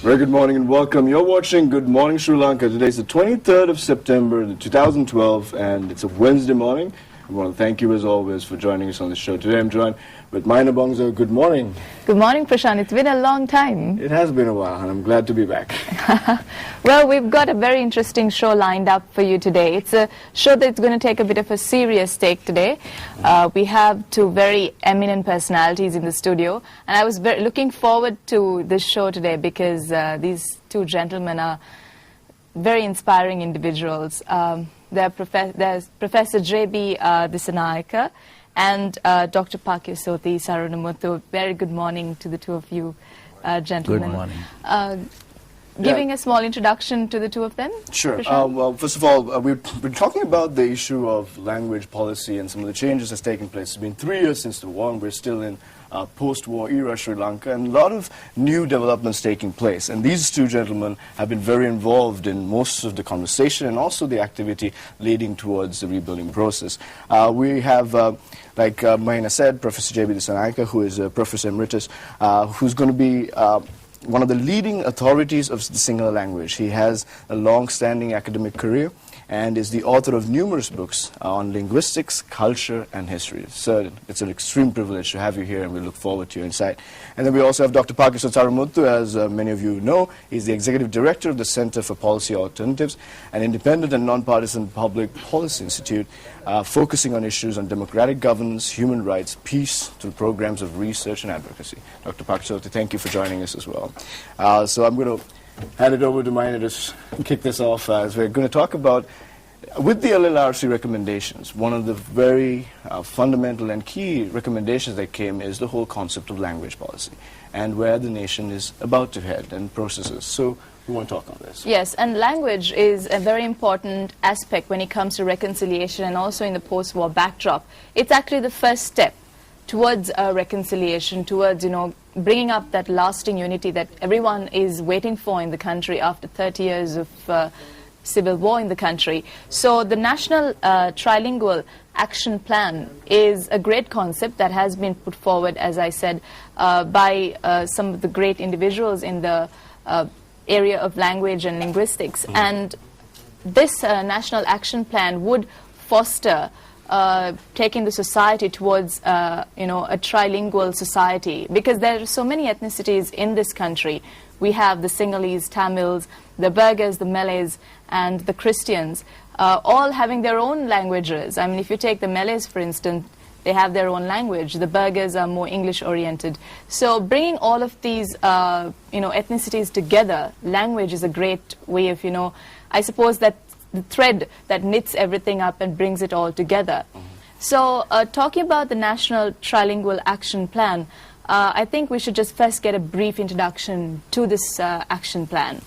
Very good morning and welcome. You're watching Good Morning Sri Lanka. Today's the 23rd of September 2012 and it's a Wednesday morning. I want to thank you as always for joining us on the show. Today I'm joined with Maina Bongso. Good morning. Good morning, Prashant. It's been a long time. It has been a while and I'm glad to be back. Well, we've got a very interesting show lined up for you today. It's a show that's going to take a bit of a serious take today. We have two very eminent personalities in the studio and I was looking forward to this show today because these two gentlemen are very inspiring individuals. There's Professor J.B. Disanayake and Dr. Pakyasothy Sarunamuthu. Very good morning to the two of you gentlemen. Good morning. Giving a small introduction to the two of them? Sure. Well, first of all, we've been talking about the issue of language policy and some of the changes that's taken place. It's been 3 years since the war and we're still in post-war era Sri Lanka and a lot of new developments taking place. And these two gentlemen have been very involved in most of the conversation and also the activity leading towards the rebuilding process. We have, like Maina said, Professor J.B. Disanayake, who is a Professor Emeritus, who's going to be one of the leading authorities of the Sinhala language. He has a long-standing academic career and is the author of numerous books on linguistics, culture, and history. So it's an extreme privilege to have you here, and we look forward to your insight. And then we also have Dr. Pakyasothy Sarunamuthu, as many of you know. He's the Executive Director of the Center for Policy Alternatives, an independent and nonpartisan public policy institute focusing on issues on democratic governance, human rights, peace, through programs of research and advocacy. Dr. Pakyasothy, thank you for joining us as well. So I'm going to hand it over to Maina to kick this off as we're going to talk about, with the LLRC recommendations, one of the very fundamental and key recommendations that came is the whole concept of language policy and where the nation is about to head and processes. So we want to talk on this. Yes, and language is a very important aspect when it comes to reconciliation and also in the post-war backdrop. It's actually the first step towards reconciliation, towards, bringing up that lasting unity that everyone is waiting for in the country after 30 years of civil war in the country. So the National Trilingual Action Plan is a great concept that has been put forward, as I said, by some of the great individuals in the area of language and linguistics. And this National Action Plan would foster taking the society towards, a trilingual society, because there are so many ethnicities in this country. We have the Sinhalese, Tamils, the Burghers, the Malays, and the Christians, all having their own languages. I mean, if you take the Malays, for instance, they have their own language. The Burghers are more English-oriented. So bringing all of these, ethnicities together, language is a great way of, I suppose that the thread that knits everything up and brings it all together. So talking about the National Trilingual Action Plan, I think we should just first get a brief introduction to this action plan.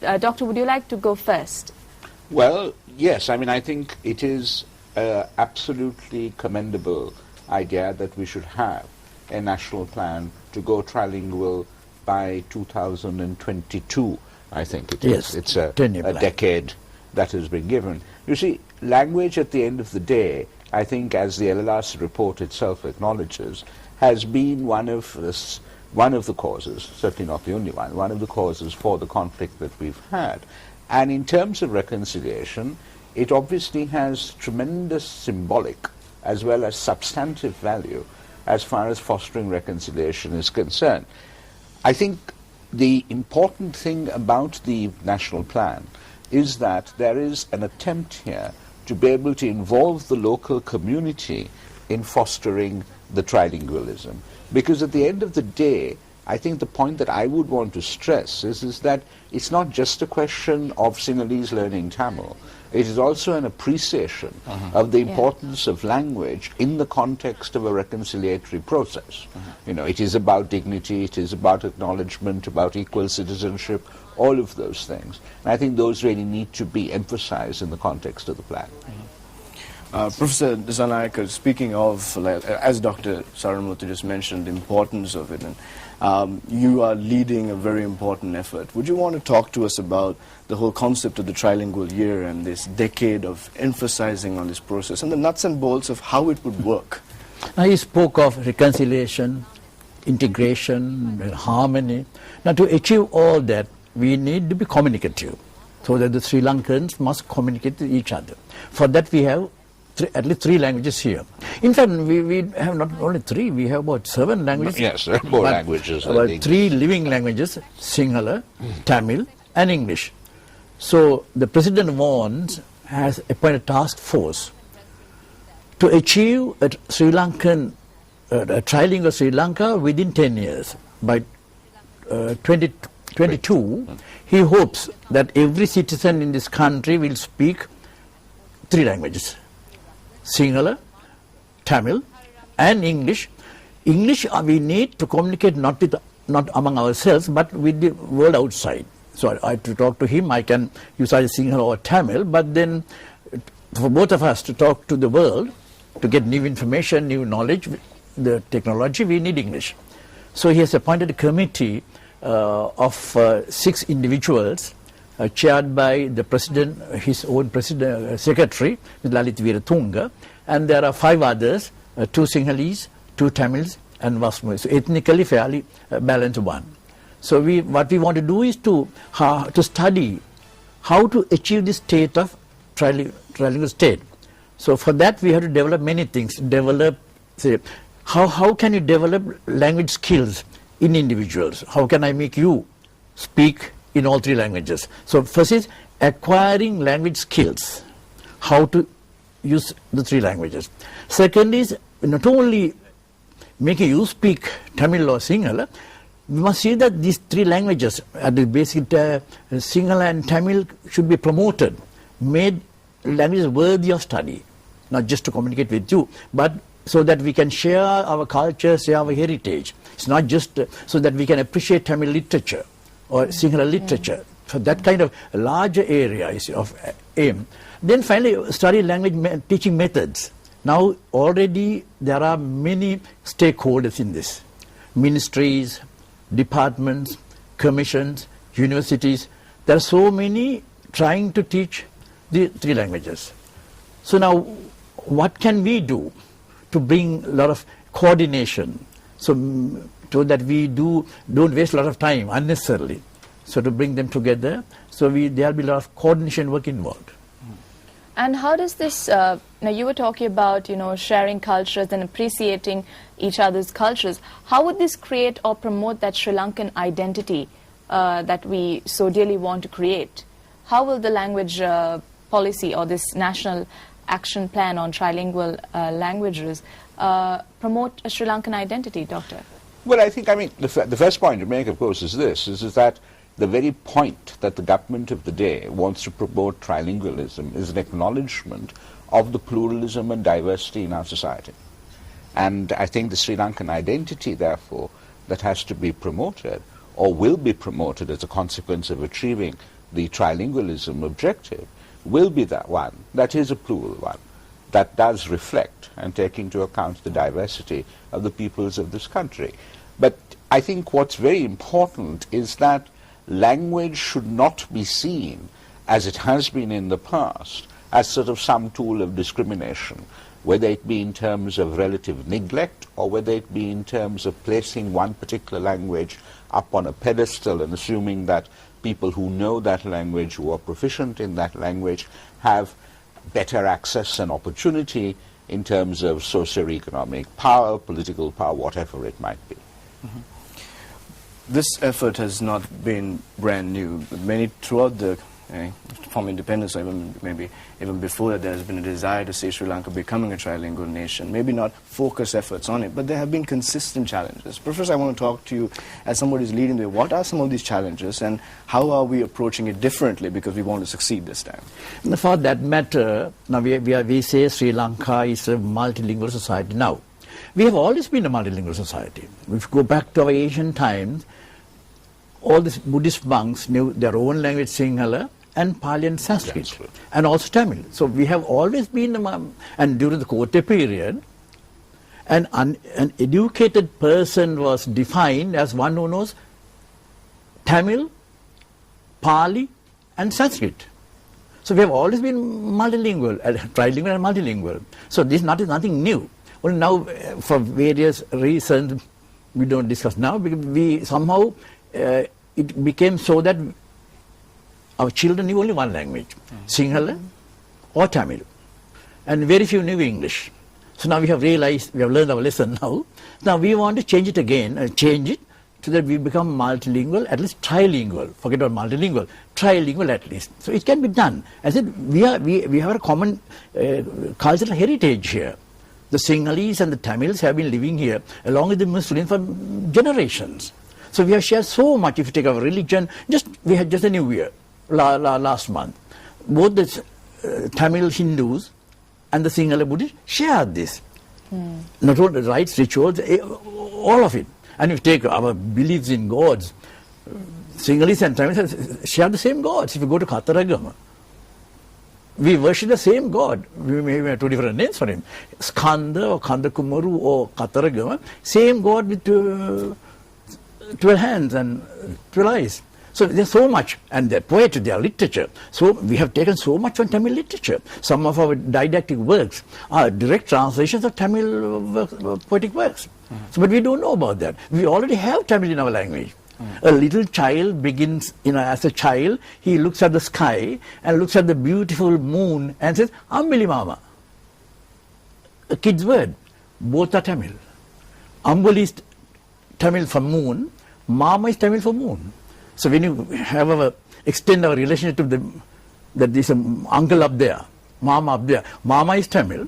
Doctor, would you like to go first? Well, yes. I mean, I think it is an absolutely commendable idea that we should have a national plan to go trilingual by 2022, I think it yes, is. It's a decade that has been given. You see, language at the end of the day, I think, as the LLRC report itself acknowledges, has been one of the causes, certainly not the only one of the causes for the conflict that we've had. And in terms of reconciliation, it obviously has tremendous symbolic as well as substantive value as far as fostering reconciliation is concerned. I think the important thing about the national plan is that there is an attempt here to be able to involve the local community in fostering the trilingualism. Because at the end of the day, I think the point that I would want to stress is that it's not just a question of Sinhalese learning Tamil. It is also an appreciation of the importance of language in the context of a reconciliatory process. It is about dignity, it is about acknowledgement, about equal citizenship, all of those things. And I think those really need to be emphasized in the context of the plan. Professor Disanayake, speaking of, as Dr. Sarunamuthu just mentioned, the importance of it, and you are leading a very important effort. Would you want to talk to us about the whole concept of the Trilingual Year and this decade of emphasizing on this process and the nuts and bolts of how it would work? Now, he spoke of reconciliation, integration, harmony. Now to achieve all that, we need to be communicative, so that the Sri Lankans must communicate with each other. For that we have at least 3 languages here. In fact, we have not only 3, we have about 7 languages. Yes, there are more languages. About 3 living languages, Sinhala, Tamil and English. So the President has appointed a task force to achieve a Sri Lankan, a trilingual Sri Lanka within 10 years. By 2022, he hopes that every citizen in this country will speak 3 languages. Sinhala, Tamil and English. English we need to communicate not among ourselves but with the world outside. So I to talk to him I can use either Sinhala or Tamil, but then for both of us to talk to the world, to get new information, new knowledge, the technology, we need English. So he has appointed a committee of 6 individuals chaired by the president, his own secretary, Lalit Veeratunga, and there are 5 others, 2 Sinhalese, 2 Tamils, and Vasmo. So ethnically fairly balanced one. So what we want to do is to study how to achieve this state of trilingual state. So for that we have to develop many things. How can you develop language skills in individuals? How can I make you speak in all 3 languages? So first is acquiring language skills, how to use the 3 languages. Second is not only making you speak Tamil or Sinhala, we must see that these 3 languages, at the basic Sinhala and Tamil should be promoted, made languages worthy of study, not just to communicate with you, but so that we can share our culture, share our heritage. It's not just so that we can appreciate Tamil literature or Sinhala literature. So that kind of larger area is of aim. Then finally, study language teaching methods. Now already there are many stakeholders in this. Ministries, departments, commissions, universities. There are so many trying to teach the 3 languages. So now what can we do to bring a lot of coordination so that we don't waste a lot of time unnecessarily? So to bring them together, so there will be a lot of coordination work involved. And how does this, now you were talking about, sharing cultures and appreciating each other's cultures. How would this create or promote that Sri Lankan identity that we so dearly want to create? How will the language policy or this national action plan on trilingual languages promote a Sri Lankan identity, Doctor? Well, I think, the first point to make, of course, is this, is that the very point that the government of the day wants to promote trilingualism is an acknowledgement of the pluralism and diversity in our society. And I think the Sri Lankan identity, therefore, that has to be promoted or will be promoted as a consequence of achieving the trilingualism objective will be that one, that is a plural one, that does reflect and take into account the diversity of the peoples of this country. But I think what's very important is that language should not be seen, as it has been in the past, as sort of some tool of discrimination, whether it be in terms of relative neglect or whether it be in terms of placing one particular language up on a pedestal and assuming that people who know that language, who are proficient in that language, have better access and opportunity in terms of socio-economic power, political power, whatever it might be. Mm-hmm. This effort has not been brand new. Many throughout the from independence, or maybe even before that, there has been a desire to see Sri Lanka becoming a trilingual nation. Maybe not focus efforts on it, but there have been consistent challenges. Professor, I want to talk to you as somebody who's leading the way. What are some of these challenges, and how are we approaching it differently because we want to succeed this time? For that matter, now we say Sri Lanka is a multilingual society now. We have always been a multilingual society. If you go back to our ancient times, all these Buddhist monks knew their own language, Sinhala, and Pali and Sanskrit, and also Tamil. So we have always been, and during the Kotte period, an educated person was defined as one who knows Tamil, Pali, and Sanskrit. So we have always been multilingual, trilingual and multilingual. So this is nothing new. Well, now, for various reasons, we don't discuss now, because we somehow, it became so that our children knew only one language, Sinhala or Tamil, and very few knew English. So now we have realized, we have learned our lesson now. Now we want to change it again, change it so that we become multilingual, at least trilingual. Forget about multilingual, trilingual at least. So it can be done. I said we have a common cultural heritage here. The Sinhalese and the Tamils have been living here along with the Muslims for generations. So we have shared so much. If you take our religion, we had just a New Year last month. Both the Tamil Hindus and the Sinhala Buddhists shared this. Not only the rites, rituals, all of it. And if you take our beliefs in gods, Sinhalese and Tamils share the same gods. If you go to Kataragama, we worship the same God. We may have two different names for him. Skanda or Kandakumaru or Kataragama, same God with 12 hands and 12 eyes. So there's so much, and their poetry, their literature. So we have taken so much from Tamil literature. Some of our didactic works are direct translations of Tamil poetic works. So, but we don't know about that. We already have Tamil in our language. A little child begins, as a child, he looks at the sky and looks at the beautiful moon and says, Ambili Mama. A kid's word. Both are Tamil. Ambuli is Tamil for moon, Mama is Tamil for moon. So when you extend our relationship to that there's an uncle up there, Mama up there. Mama is Tamil,